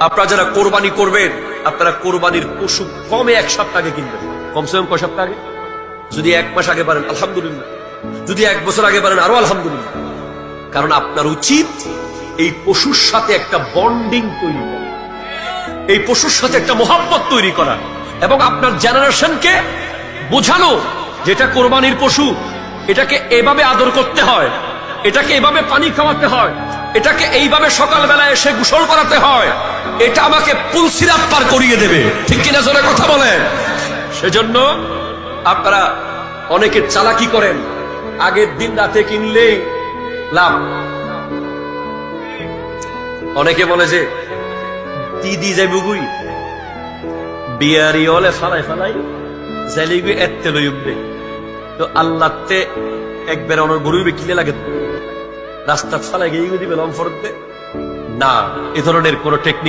আপনারা যারা কোরবানি করবেন, আপনারা কোরবানির পশু কমে 1 সপ্তাহ আগে কিনবেন। কমসে কম কয় সপ্তাহ আগে? যদি 1 মাস আগে পারেন আলহামদুলিল্লাহ, যদি 1 বছর আগে পারেন আরো আলহামদুলিল্লাহ। কারণ আপনার উচিত এই পশুর সাথে একটা বন্ডিং তৈরি করা, এই পশুর সাথে একটা মোহাব্বত তৈরি করা, এবং আপনার জেনারেশনকে বোঝানো যেটা কোরবানির পশু, এটাকে এভাবে আদর করতে হয়, এটাকে এভাবে পানি খাওয়াতে হয়, এটাকে এইভাবে সকালবেলা এসে গোসল করাতে হয়, এটা আমাকে পুলসিরাত পার করিয়ে দেবে। ঠিক কিনা জোরে কথা বলেন? সেজন্য আপনারা অনেকে চালাকি করেন, আগের দিন রাতে কিনলে লাভ। অনেকে বলে যে দিদি যাই বুগুই বিয়ারি হলে ফালাই ফালাই যাইলে এতে লই উঠবে, তো আল্লাহতে একবার অনেক গরু কিনে লাগে রাস্তা ফালাই গিয়ে দিবে লম্ফরতে না। এ ধরনের কোন টেকনিক